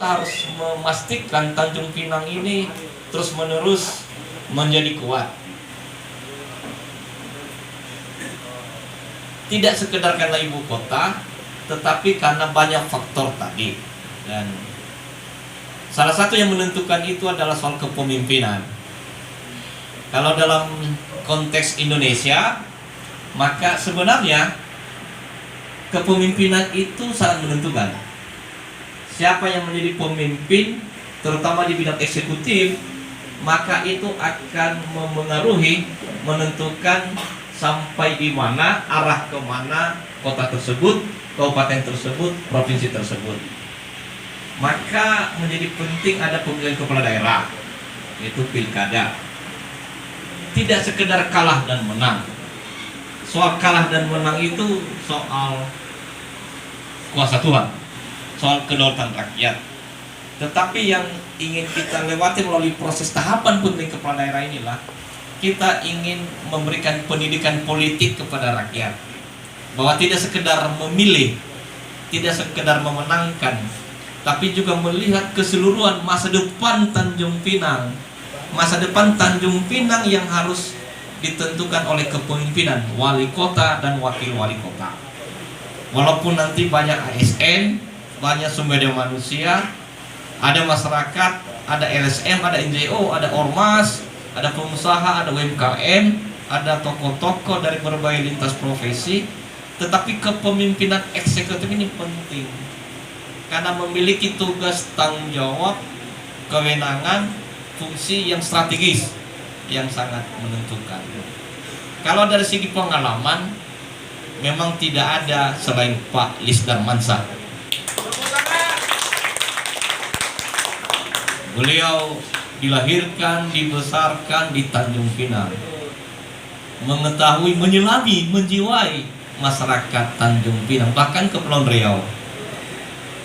kita harus memastikan Tanjung Pinang ini terus-menerus menjadi kuat. Tidak sekedar karena ibu kota, tetapi karena banyak faktor tadi. Dan salah satu yang menentukan itu adalah soal kepemimpinan. Kalau dalam konteks Indonesia, maka sebenarnya kepemimpinan itu sangat menentukan. Siapa yang menjadi pemimpin, terutama di bidang eksekutif, maka itu akan memengaruhi, menentukan sampai di mana, arah kemana kota tersebut, kabupaten tersebut, provinsi tersebut. Maka menjadi penting ada pemilihan kepala daerah, yaitu pilkada. Tidak sekedar kalah dan menang. Soal kalah dan menang itu soal kuasa Tuhan, soal kedaulatan rakyat. Tetapi yang ingin kita lewati melalui proses tahapan pemilihan kepala daerah inilah, kita ingin memberikan pendidikan politik kepada rakyat, bahwa tidak sekedar memilih, tidak sekedar memenangkan, tapi juga melihat keseluruhan masa depan Tanjung Pinang. Masa depan Tanjung Pinang yang harus ditentukan oleh kepemimpinan wali kota dan wakil wali kota. Walaupun nanti banyak ASN, banyak sumber daya manusia, ada masyarakat, ada LSM, ada NGO, ada ormas, ada pengusaha, ada UMKM, ada tokoh-tokoh dari berbagai lintas profesi. Tetapi kepemimpinan eksekutif ini penting, karena memiliki tugas tanggung jawab, kewenangan, fungsi yang strategis yang sangat menentukan. Kalau dari segi pengalaman, memang tidak ada selain Pak Lis Darmansyah. Beliau dilahirkan, dibesarkan di Tanjung Pinang, mengetahui, menyelami, menjiwai masyarakat Tanjung Pinang, bahkan Kepulauan Riau.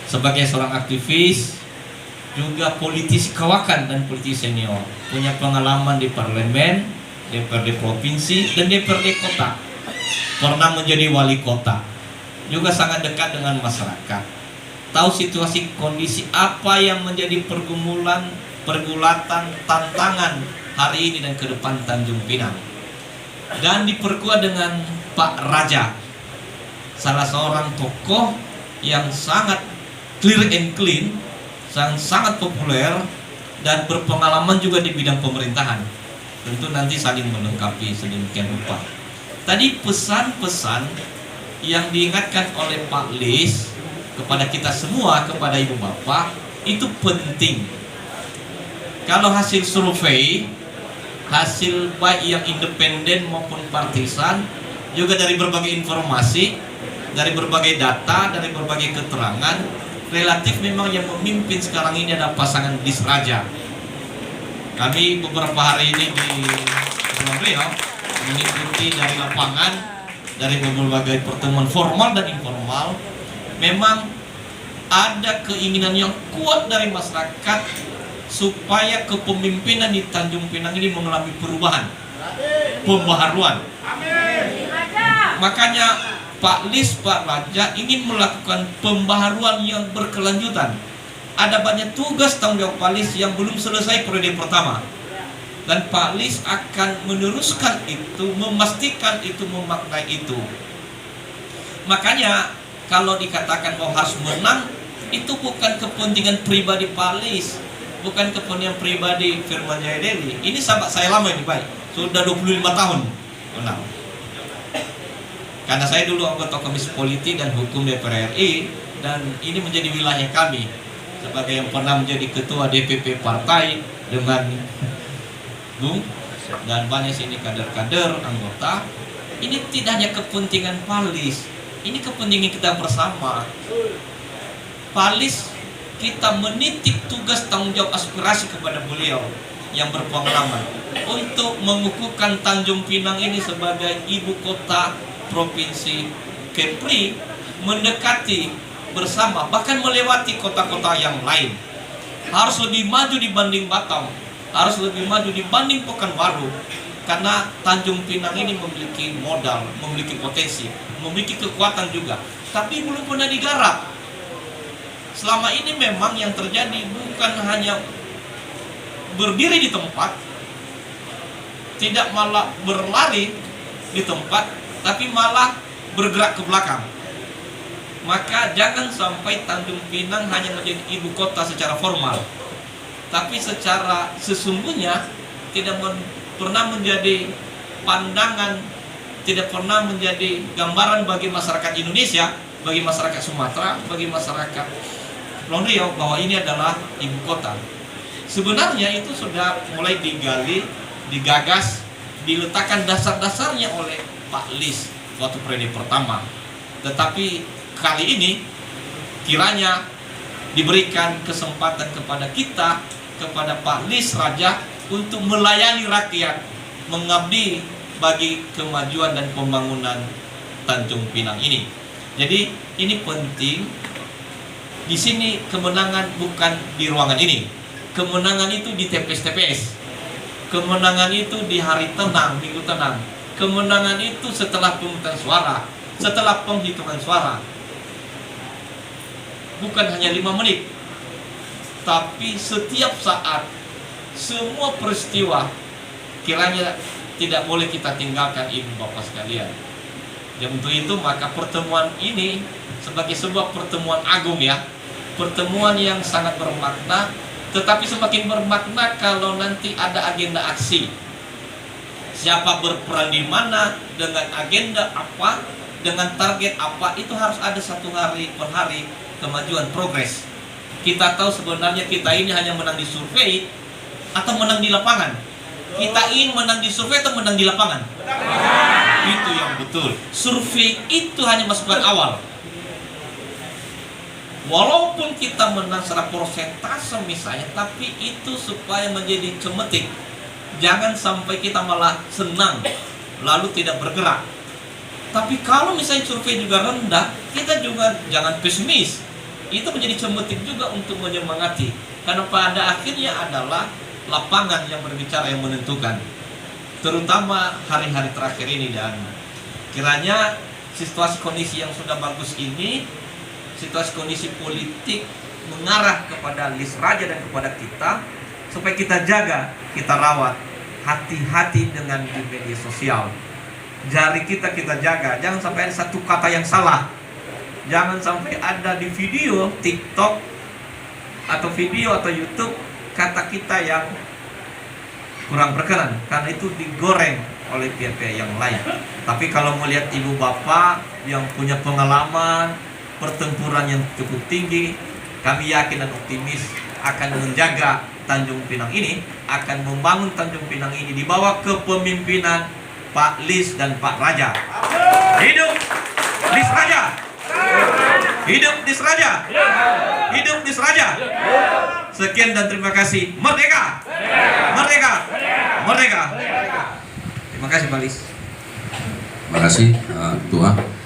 Sebagai seorang aktivis, juga politisi kawakan dan politisi senior, punya pengalaman di parlemen, DPRD provinsi dan DPRD kota. Pernah menjadi wali kota, juga sangat dekat dengan masyarakat. Tahu situasi kondisi apa yang menjadi pergulatan, tantangan hari ini dan ke depan Tanjung Pinang. Dan diperkuat dengan Pak Raja, salah seorang tokoh yang sangat clear and clean, sangat populer dan berpengalaman juga di bidang pemerintahan. Tentu nanti saling melengkapi sedemikian rupa. Tadi pesan-pesan yang diingatkan oleh Pak Lis kepada kita semua, kepada ibu bapak, itu penting. Kalau hasil survei, hasil baik yang independen maupun partisan, juga dari berbagai informasi, dari berbagai data, dari berbagai keterangan, relatif memang yang memimpin sekarang ini adalah pasangan Lis Raja. Kami beberapa hari ini di Kepulauan Riau mengikuti dari lapangan, dari berbagai pertemuan formal dan informal. Memang ada keinginan yang kuat dari masyarakat supaya kepemimpinan di Tanjung Pinang ini mengalami perubahan, pembaharuan. Makanya Pak Lis, Pak Raja ingin melakukan pembaharuan yang berkelanjutan. Ada banyak tugas tanggung jawab Pak Lis yang belum selesai periode pertama, dan Pak Lis akan meneruskan itu, memastikan itu, memaknai itu. Makanya kalau dikatakan bahwa harus menang, itu bukan kepentingan pribadi Pak Lis, bukan kepentingan pribadi Firman Jaya Daily. Ini sahabat saya lama ini, baik, sudah 25 tahun menang. Karena saya dulu anggota Komisi Politik dan Hukum DPR RI, dan ini menjadi wilayah kami sebagai yang pernah menjadi ketua DPP partai dengan Bung, dan banyak sini kader-kader anggota. Ini tidak hanya kepentingan Pak Lis, ini kepentingan kita bersama. Pak Lis, kita menitip tugas tanggung jawab aspirasi kepada beliau yang berpengalaman untuk mengukuhkan Tanjung Pinang ini sebagai ibu kota provinsi Kepri, mendekati bersama, bahkan melewati kota-kota yang lain. Harus lebih maju dibanding Batam, harus lebih maju dibanding Pekanbaru, karena Tanjung Pinang ini memiliki modal, memiliki potensi, memiliki kekuatan juga, tapi belum pernah digarap. selama ini memang yang terjadi bukan hanya berdiri di tempat, tidak malah berlari di tempat, tapi malah bergerak ke belakang. Maka jangan sampai Tanjung Pinang hanya menjadi ibu kota secara formal, tapi secara sesungguhnya tidak pernah menjadi pandangan, tidak pernah menjadi gambaran bagi masyarakat Indonesia, bagi masyarakat Sumatera, bagi masyarakat Kepulauan Riau bahwa ini adalah ibu kota. Sebenarnya itu sudah mulai digali, digagas, diletakkan dasar-dasarnya oleh Pak Lis waktu periode pertama. Tetapi kali ini kiranya diberikan kesempatan kepada kita, kepada Pak Lis Raja untuk melayani rakyat, mengabdi bagi kemajuan dan pembangunan Tanjung Pinang ini. Jadi ini penting. Di sini kemenangan bukan di ruangan ini. Kemenangan itu di TPS-TPS. Kemenangan itu di hari tenang, minggu tenang. Kemenangan itu setelah pemungutan suara, setelah penghitungan suara. Bukan hanya 5 menit, tapi setiap saat, semua peristiwa kiranya tidak boleh kita tinggalkan, ibu bapak sekalian. Dan untuk itu maka pertemuan ini sebagai sebuah pertemuan agung ya, pertemuan yang sangat bermakna, tetapi semakin bermakna kalau nanti ada agenda aksi. Siapa berperan di mana, dengan agenda apa, dengan target apa, itu harus ada satu hari per hari kemajuan progres. Kita tahu sebenarnya kita ini hanya menang di survei atau menang di lapangan. Kita ingin menang di survei atau menang di lapangan? Itu yang betul. Survei itu hanya masukan awal. Walaupun kita menang secara persentase misalnya, tapi itu supaya menjadi cemetik. Jangan sampai kita malah senang lalu tidak bergerak. Tapi kalau misalnya survei juga rendah, kita juga jangan pesimis. Itu menjadi cemetik juga untuk menyemangati. Karena pada akhirnya adalah lapangan yang berbicara, yang menentukan. Terutama hari-hari terakhir ini, dan kiranya situasi kondisi yang sudah bagus ini, situasi kondisi politik mengarah kepada Lis Raja dan kepada kita, supaya kita jaga, kita rawat, hati-hati dengan di media sosial. Jari kita jaga, jangan sampai ada satu kata yang salah, jangan sampai ada di video TikTok atau video atau YouTube kata kita yang kurang berkenan, karena itu digoreng oleh pihak-pihak yang lain. Tapi kalau melihat ibu bapak yang punya pengalaman pertempuran yang cukup tinggi, kami yakin dan optimis akan menjaga Tanjung Pinang ini, akan membangun Tanjung Pinang ini di bawah kepemimpinan Pak Lis dan Pak Raja. Hidup Lis Raja! Hidup Lis Raja! Hidup Lis Raja! Sekian dan terima kasih. Merdeka! Merdeka! Merdeka! Terima kasih Pak Lis. Terima kasih Tua.